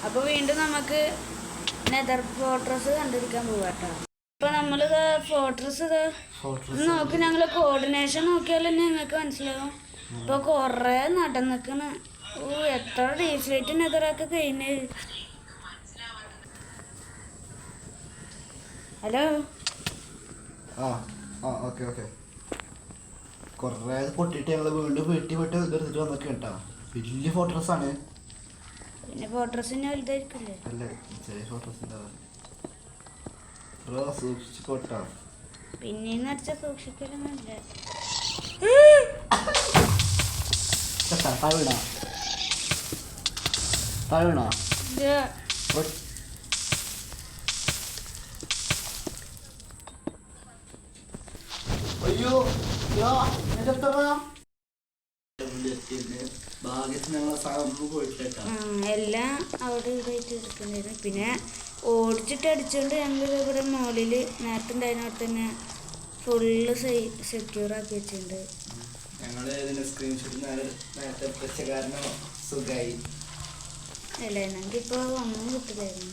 അപ്പോൾ വീണ്ടും നമുക്ക് നെതർ ഫോർട്രസ് കണ്ടിരിക്കാൻ പോവാട്ടോ. അപ്പോൾ നമ്മളിത് ഫോർട്രസ് നോക്കി ഞങ്ങൾ കോർഡിനേഷൻ നോക്കിയാൽ തന്നെ നിങ്ങൾക്ക് മനസ്സിലാവും. ഇപ്പോൾ കുറേ നടന്നിക്കണ്. എത്ര ഡീഫ്ലേറ്റ് നെതറൊക്കെ കഴിഞ്ഞ്. ഹലോ ഓക്കെ കുറേ പൊട്ടിയിട്ട് ഞങ്ങൾ വീണ്ടും വീട്ടിൽ പോയിട്ട് എടുത്തിട്ട് വന്നൊക്കെ കേട്ടോ. വലിയ ഫോട്ടോസ് ആണ്. പിന്നെ ഫോട്ടോസിന് വലുതായിരിക്കില്ലേ? അല്ലേ, ചെറിയ ഫോട്ടോസ് സൂക്ഷിച്ച് പോട്ടോ. പിന്നെയെന്ന് അടിച്ചാൽ സൂക്ഷിക്കലൊന്നുമില്ല. താഴെ അയ്യോ എല്ലാം അവിടെ ഇവിടെ ആയിട്ട് എടുക്കേണ്ടിയിരുന്നു. പിന്നെ ഓടിച്ചിട്ട് അടിച്ചുകൊണ്ട് ഞങ്ങൾ ഇവിടെ മുകളിൽ നേരത്തെ ഉണ്ടായിരുന്നവിടെ തന്നെ ഫുള്ള് സെക്യൂർ ആക്കി വെച്ചിട്ടുണ്ട്. അല്ല ഞങ്ങൾക്കിപ്പോ ഒന്നും കിട്ടില്ലായിരുന്നു.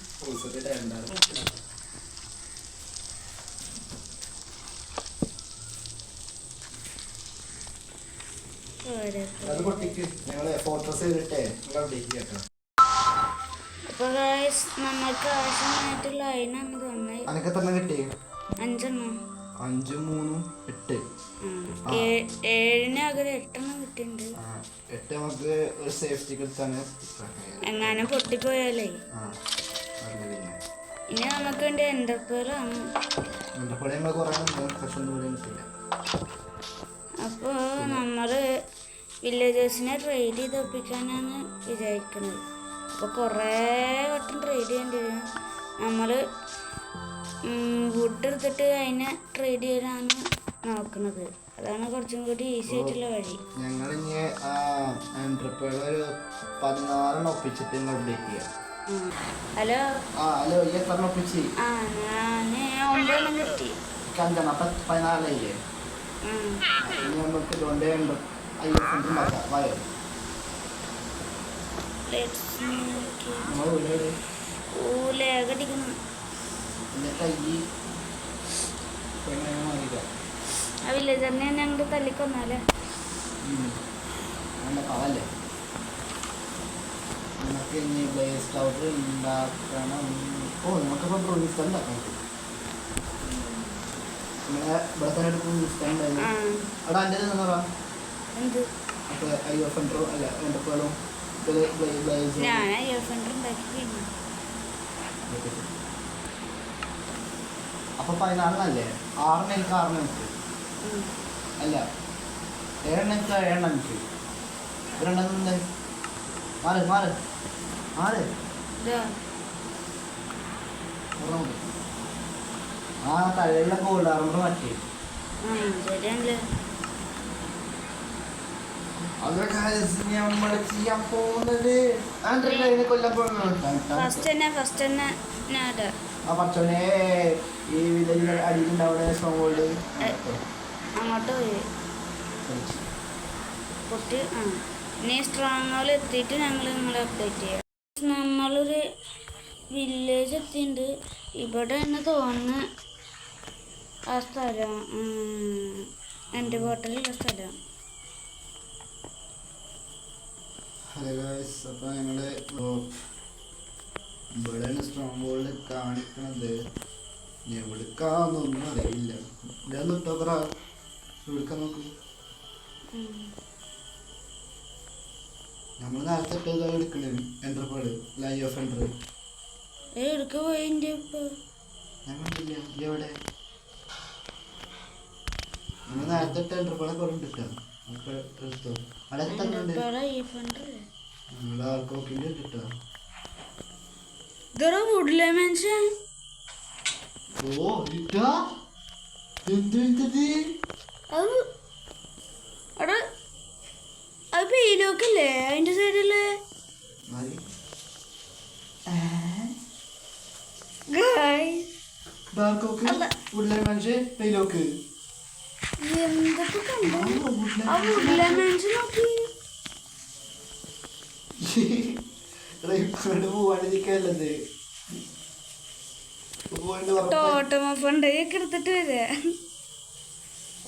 അപ്പൊ നമ്മൾക്ക് ആവശ്യമായിട്ടുള്ള അതിനാണ് തോന്നുന്നത്. 5 5 3 8 7 അകലെ 8 കിട്ടിയിട്ടുണ്ട്. 8 നമുക്ക് ഒരു സേഫ്റ്റി കിട്ടാണ്. എങ്ങാനും പൊട്ടിപ്പോയാലേ ഇനി നമുക്ക് വേണ്ടി എന്റർപ്രൈറാണ്. അപ്പോൾ നമ്മൾ വില്ലേജേഴ്സിനെ ട്രേഡ് ചെയ്ത് ഒപ്പിക്കാനാണ് വിചാരിക്കുന്നത്. അപ്പോൾ കുറേ വട്ടം ട്രേഡ് ചെയ്യേണ്ടി വരും. നമ്മൾ വുഡ് എടുത്തിട്ട് അതിനെ ട്രേഡ് ചെയ്യാനാണ് നോക്കുന്നത്. അതാണ് കുറച്ചും കൂടി ഈസി ആയിട്ടുള്ള വഴി. ഞങ്ങൾ ഇനി ഒരു 16 ഒപ്പിച്ചിട്ട് ഹലോ ഹലോ ഈ എത്ര ഒപ്പിച്ച്? ഞാൻ 9 കിട്ടി. 5 അപ്പം 14 ഇല്ലേ? നമുക്ക് കൊണ്ടേണ്ടോ വായോ ലേഖടിക്കുന്നു. ആ വില്ലേജറിനെ ഞങ്ങൾ തല്ലിക്കൊന്നാലേ പാവല്ലേ. നമുക്ക് ഇനി ബ്ലേസ് സ്റ്റൗട്ട് ഉണ്ടാക്കണം. നമുക്കിപ്പോൾ ബ്രൂയിസ് ഉണ്ടാക്കാം. നമ്മളെ ഇവിടെ തന്നെ എടുക്കും ഉണ്ടായിരുന്നു. അവിടെ എൻ്റെ നിന്നോടാ അല്ല എന്തൊക്കെയാലും അപ്പൊ 14 അല്ലേ? 6 എനിക്ക് 6 എനിക്ക് അല്ല 7 എനിക്ക് 7 എനിക്ക് രണ്ടെണ്ണം മാറ് മാറ് മാറ് ആ തലയിലുള്ള ഗോൾഡ് ആർമർ മാറ്റി. നമ്മള് ചെയ്യാൻ പോകുന്നത് ആ പച്ചോനെ ഈ വില്ലേജിൽ അടിയിലുണ്ടാവുന്ന സ്ട്രോങ് ഹോൾഡ് അങ്ങോട്ട് പൊട്ടി. ഇനി സ്ട്രോങ് ഹോൾ എത്തിയിട്ട് ഞങ്ങൾ നിങ്ങളെ അപ്ഡേറ്റ് ചെയ്യാം. നമ്മളൊരു വില്ലേജ് എത്തിയിട്ടുണ്ട്. ഇവിടെ തന്നെ തോന്നുന്നു ആ സ്ഥലം എൻ്റെ ഹോട്ടലുള്ള സ്ഥലം. ഹലോ ഗായ്സ്, അപ്പോൾ ഞങ്ങൾ ഇവിടെ സ്ട്രോങ് ഹോൾഡ് കാണിക്കണത് എവിടുക്കാന്നൊന്നും അറിയില്ല. ഞാൻ തൊട്ടോക്കറ എവിടുക്കാൻ നോക്കും. നമ്മൾ നേരത്തെ ഇട്ടത് എടുക്കണേ എൻ്റർപാട് ലൈവ് ഓഫ് എൻ്റർ എടുക്ക പോയി ഞങ്ങളില്ല എവിടെ നമ്മൾ നേരത്തെ ഇട്ട എൻ്റർപാടെ കുറേ കിട്ടാ എടുത്തോ. അവിടെ ആൾക്കൊക്കെ കിട്ടാ. ഓ ഇട്ടാ അത് പെയിലോക്കല്ലേ അതിന്റെ സൈഡില് എന്തൊക്കെ കണ്ടു. ആ വുഡ്ലാൻഡ് മാൻഷൻ നോക്കി. പോവാണ്ടിരിക്കല്ലത് ടോട്ടമഫണ്ട് എടുത്തിട്ട് വരാ.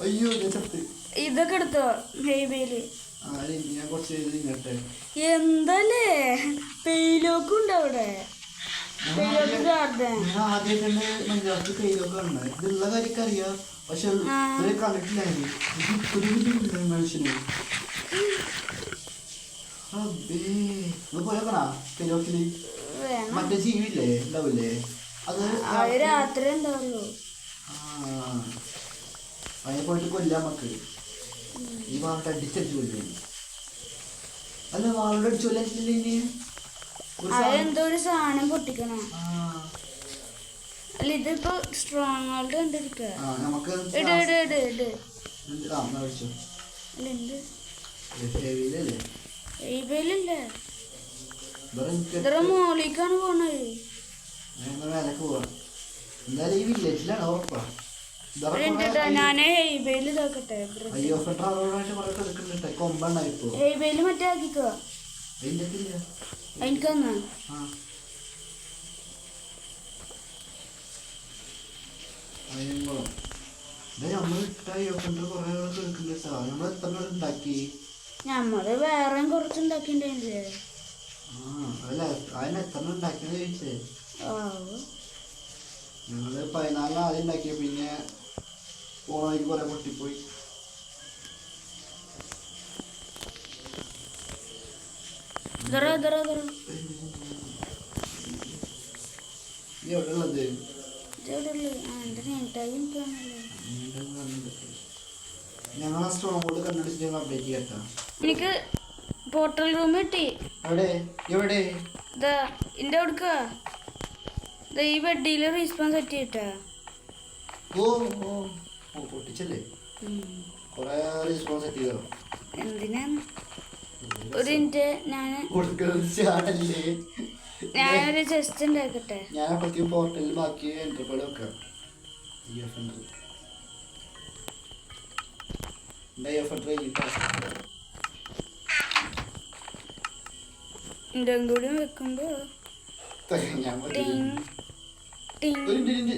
അയ്യോ ചത്ത്. ഇതൊക്കെ എടുത്തോ ഹൈവേയില്? ഞാൻ കുറച്ച് ഇങ്ങട്ടെ. എന്തല്ലേ പെയിലോക്കും ഉണ്ട് അവിടെ. ആദ്യം തന്നെ മഞ്ചാർക്ക് പെയിലൊക്കെ ഉണ്ട്. ഇതുള്ള കാര്യമൊക്കെ അറിയാം, പക്ഷെ കണ്ടിട്ടില്ലായിരുന്നു മനുഷ്യന്. പോയോക്കണാ പെയിലോക്കില് മറ്റേ ജീവില്ലേ ഉണ്ടാവില്ലേ, അത് രാത്രി ഉണ്ടാവുള്ളൂ. അതിനെ പോയിട്ട് കൊല്ലാൻ മക്ക്. ഈ വാളുടെ അടിച്ചടിച്ച് കൊല്ലും. അല്ല വാളുടെ അടിച്ചു കൊല്ലാറ്റില്ലേ? എന്തോ ഒരു സാധനം പൊട്ടിക്കണം. അല്ല ഇതിപ്പോ സ്ട്രോങ് ഹോൾഡ് കണ്ടിരിക്ക. ഇത്ര മോളിക്കാണ് പോണത്. ഞാന് ഹൈവേയിൽ ഇതാക്കട്ടെ. ഹൈവേയില് മറ്റേ ആക്കിക്കോ. എനിക്കൊന്ന് നമ്മള് വേറെ കുറച്ചുണ്ടാക്കിണ്ടേ. ഞങ്ങള് 14 ആദ്യം ഉണ്ടാക്കിയ, പിന്നെ പോണവർക്ക് കുറെ പൊട്ടിപ്പോയി. എവിടെയുള്ളത്? ഞങ്ങൾ സ്ട്രോങ് ഹോൾഡ് കണ്ടുപിടിച്ച് ഞങ്ങൾ അപ്ഡേറ്റ് ചെയ്യട്ടാ. എനിക്ക് പോർട്ടൽ റൂം കിട്ടി. എവിടെ? ഇന്റെ കൊടുക്ക. ഈ ബെഡില് റീസ്പോൺ സെറ്റ് ചെയ്യട്ടാ. പൊട്ടിച്ചല്ലേ? കൊറേ റീസ്പോൺ സെറ്റ് ചെയ്തോ? എന്തിനാന്ന്? ഒരു മിനിറ്റ്, ഞാനൊരു ചെസ്റ്റ് ഉണ്ടാക്കട്ടെ. ഞാൻ അപ്പോഴേക്കും പോർട്ടലിൽ ബാക്കി എൻട്രിപ്പേഡ് വെക്കാം. ഇതും കൂടി വെക്കുമ്പോ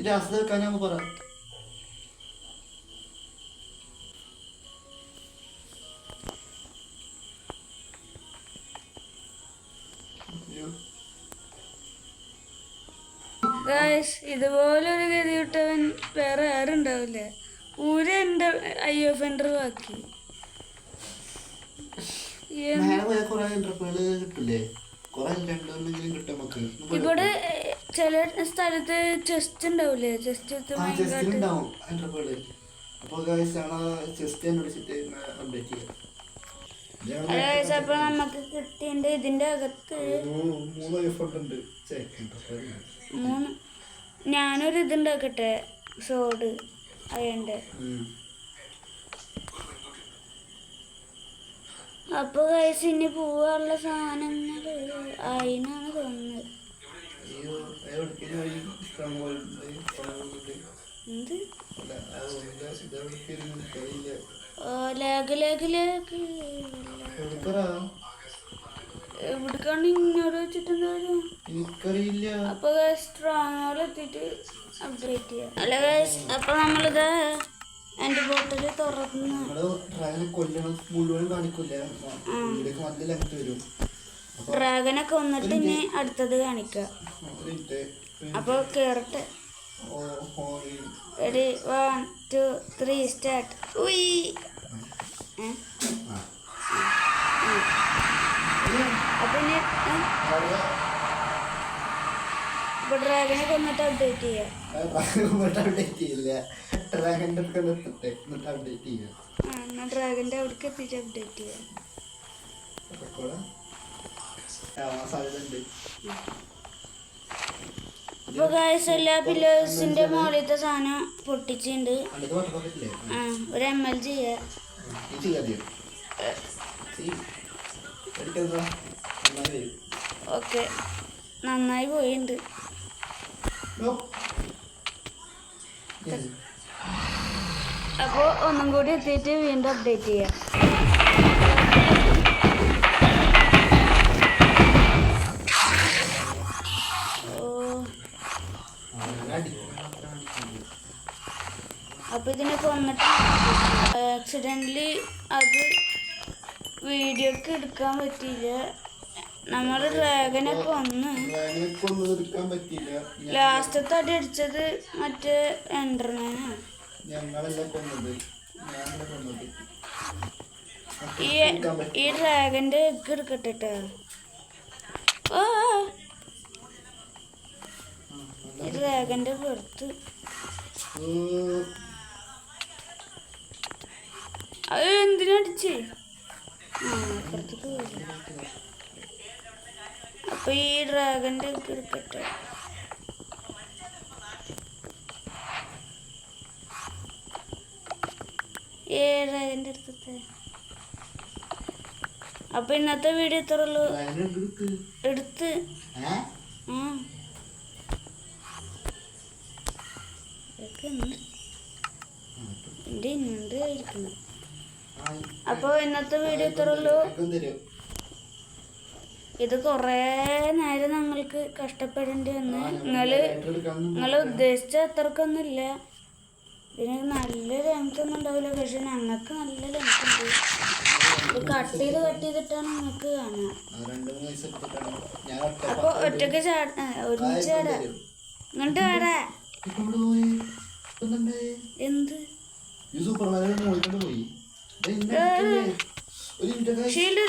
രാസ വെക്കാൻ ഞാൻ പറ. ഇതുപോലൊരു ഗതി വിട്ടവൻ വേറെ ആരുണ്ടാവില്ല. എന്റെ ഫെൻഡർ ബാക്കി. ഇവിടെ ചില സ്ഥലത്ത് ചെസ്റ്റ് ഉണ്ടാവില്ലേ? ചെസ്റ്റ് അപ്പൊ നമുക്ക് കിട്ടിയ ഇതിന്റെ അകത്ത് ഞാനൊരു ഇതുണ്ടാക്കട്ടെ, സോഡ് അയണ്ട്. അപ്പൊ കഴിച്ച് ഇനി പോവാനുള്ള സാധനങ്ങൾ അതിനാണ് തോന്നുന്നത്. എന്ത് എവിടേക്കാണ് ഇങ്ങോട്ട് വെച്ചിട്ടുണ്ടാവും? അപ്പൊ സ്ട്രോങ് എത്തിയിട്ട് അപ്ഡേറ്റ് ചെയ്യാം. അല്ല ഗൈസ്, അപ്പൊ നമ്മളിത് എന്റെ ബോട്ടിൽ തുറന്ന് ഡ്രാഗനൊക്കെ വന്നിട്ട് ഇനി അടുത്തത് കാണിക്കാം. അപ്പൊ കേറട്ടെ. Ready, 1 2 3 start. അപ്പൊ ഇനി ഡ്രാഗനെ കൊന്നിട്ട് അപ്ഡേറ്റ് ചെയ്യാം. ഡ്രാഗന്റെ അവിടേക്ക് എത്തിയിട്ട് അപ്ഡേറ്റ് ചെയ്യാം. അപ്പൊ ഗായ്സ്, എല്ലാ പില്ലേഴ്സിന്റെ മുകളിലത്തെ സാധനം പൊട്ടിച്ചിട്ടുണ്ട്. ഒരു ML ചെയ്യാം. ഓക്കെ, നന്നായി പോയിട്ടുണ്ട്. അപ്പോൾ ഒന്നും കൂടി എത്തിയിട്ട് വീണ്ടും അപ്ഡേറ്റ് ചെയ്യാം. അപ്പോൾ ഇതിനെ കൊന്നിട്ട് ആക്സിഡൻ്റലി അത് വീഡിയോക്ക് എടുക്കാൻ പറ്റിയില്ല. നമ്മൾ ഡ്രാഗനെ കൊന്ന് എടുക്കാൻ പറ്റിയില്ല. ലാസ്റ്റത്തെ അടി അടിച്ചത് മറ്റേ എൻഡർമാനാണ്. ഞങ്ങളല്ല കൊന്നത്, ഞാനല്ല കൊന്നത്. ഈ ഡ്രാഗന്റെ എഗ് എടുക്കട്ടെ ട്ടോ. ഈ ഡ്രാഗന്റെ പുറത്ത് അത് എന്തിനടിച്ച് അപ്പുറത്തേക്ക് പോയില്ല. അപ്പൊ ഈ ഡ്രാഗന്റെ എഗ് എടുക്കട്ടെ. ഈ ഡ്രാഗന്റെ എടുക്കട്ടെ. അപ്പൊ ഇന്നത്തെ വീഡിയോ ഇത്ര ഉള്ളൂ. എടുത്ത് എൻ്റെ ഇന്നുണ്ട് ആയിരിക്കണം. അപ്പൊ ഇന്നത്തെ വീഡിയോ ഇത്ര ഉള്ളൂ. ഇത് കുറേ നേരം ഞങ്ങൾക്ക് കഷ്ടപ്പെടേണ്ടി വന്ന്. നിങ്ങൾ ഉദ്ദേശിച്ച അത്രക്കൊന്നുമില്ല. ഇതിന് നല്ല ലെങ്ത് ഒന്നും ഉണ്ടാവില്ല, പക്ഷെ ഞങ്ങൾക്ക് നല്ല ലെങ്ത് ഉണ്ട്. ഇത് കട്ട് ചെയ്തിട്ടാണ് നിങ്ങൾക്ക് കാണുക. അപ്പൊ ഒറ്റക്ക് ഒരുമിച്ച് ചാടാ. ഇങ്ങോട്ട് ചാടാ. എന്ത് ഷീൽഡ്